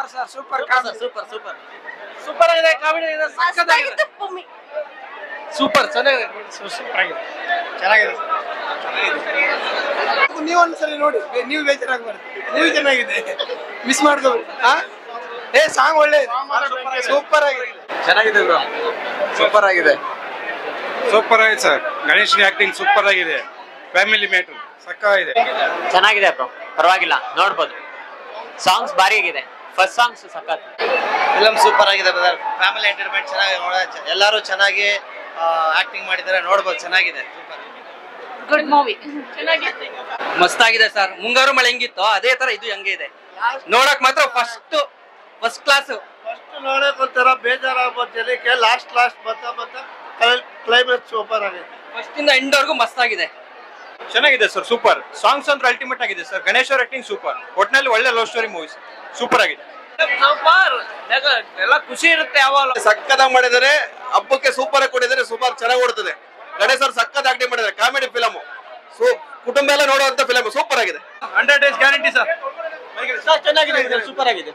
sir super super super super ಆಗಿದೆ comedy ಇದೆ ಸಕ್ಕತ್ತಾಗಿದೆ ಸೂಪರ್ ಚೆನ್ನಾಗಿದೆ ಸೂಪರ್ ಆಗಿದೆ ಚೆನ್ನಾಗಿದೆ ನೀವು ಒಂದ್ಸರಿ ನೋಡಿ ನೀವು ಬೇಜಾರಾಗಬಾರ್ದು ನೀವು ಚೆನ್ನಾಗಿದೆ ಮಿಸ್ ಮಾಡ್ಕೋಬೇಡಿ ಏ ಸಾಂಗ್ ಒಳ್ಳೆ ಸೂಪರ್ ಆಗಿದೆ ಚೆನ್ನಾಗಿದೆ ಬ್ರೋ ಸೂಪರ್ ಆಗಿದೆ ಸರ್ ಗಣೇಶ್ ಆಕ್ಟಿಂಗ್ ಸೂಪರ್ ಆಗಿದೆ ಫ್ಯಾಮಿಲಿ ಮ್ಯಾಟರ್ ಸಕ್ಕತ್ತಾಗಿದೆ ಚೆನ್ನಾಗಿದೆ ಬ್ರೋ ಪರವಾಗಿಲ್ಲ ನೋಡ್ಬೋದು ಸಾಂಗ್ಸ್ ಭಾರಿ ಆಗಿದೆ ಫಸ್ಟ್ ಸಾಂಗ್ಸ್ ಸಖತ್ ಫಿಲಂ ಸೂಪರ್ ಆಗಿದೆ ಬ್ರದರ್ ಫ್ಯಾಮಿಲಿ ಎಂಟರ್ಟೈನ್ಮೆಂಟ್ ಚೆನ್ನಾಗಿ ಎಲ್ಲರೂ ಚೆನ್ನಾಗಿ ಆಕ್ಟಿಂಗ್ ಮಾಡಿದ್ದಾರೆ ನೋಡ್ಬೋದು ಚೆನ್ನಾಗಿದೆ ಗುಡ್ ಮೂವಿ ಮಸ್ತಾಗಿದೆ ಸರ್ ಮುಂಗಾರು ಮಳೆ ಹೆಂಗಿತ್ತು ಅದೇ ತರ ಇದು ಹಂಗೆ ಇದೆ ನೋಡಕ್ ಮಾತ್ರ ಫಸ್ಟ್ ಕ್ಲಾಸ್ ಫಸ್ಟ್ ನೋಡಕ್ ಒಂಥರ ಬೇಜಾರಾಗ್ಬೋದು ಜನಕ್ಕೆ ಲಾಸ್ಟ್ ಬರ್ತಾ ಕ್ಲೈಮ್ಯಾಕ್ಸ್ ಸೂಪರ್ ಆಗಿದೆ ಫಸ್ಟ್ ಇಂದ ಎಂಡ್ ವರ್ಗೂ ಮಸ್ತಾಗಿದೆ ಚೆನ್ನಾಗಿದೆ ಸರ್ ಸೂಪರ್ ಸಾಂಗ್ಸ್ ಅಂದ್ರೆ ಅಲ್ಟಿಮೇಟ್ ಆಗಿದೆ ಸರ್ ಗಣೇಶ್ ಅವ್ರ ಆಕ್ಟಿಂಗ್ ಸೂಪರ್ ಒಟ್ನಲ್ಲಿ ಒಳ್ಳೆ ಲವ್ ಸ್ಟೋರಿ ಮೂವೀಸ್ ಸೂಪರ್ ಆಗಿದೆ ಸೂಪರ್ ಎಲ್ಲ ಖುಷಿ ಇರುತ್ತೆ ಯಾವಾಗ ಸಕ್ಕತ್ತಾಗಿ ಮಾಡಿದ್ದಾರೆ ಹಬ್ಬಕ್ಕೆ ಸೂಪರ್ ಆಗಿ ಕೊಟ್ಟಿದ್ದಾರೆ ಸೂಪರ್ ಚೆನ್ನಾಗಿ ಓಡ್ತದೆ ಗಣೇಶ್ ಅವ್ರು ಸಕ್ಕತ್ ಆಕ್ಟಿಂಗ್ ಮಾಡಿದ್ದಾರೆ ಕಾಮಿಡಿ ಫಿಲಮ್ ಕುಟುಂಬ ಎಲ್ಲ ನೋಡುವಂತ ಫಿಲಮ್ ಸೂಪರ್ ಆಗಿದೆ 100 days ಗ್ಯಾರಂಟಿ ಸರ್ ಚೆನ್ನಾಗಿದೆ ಸೂಪರ್ ಆಗಿದೆ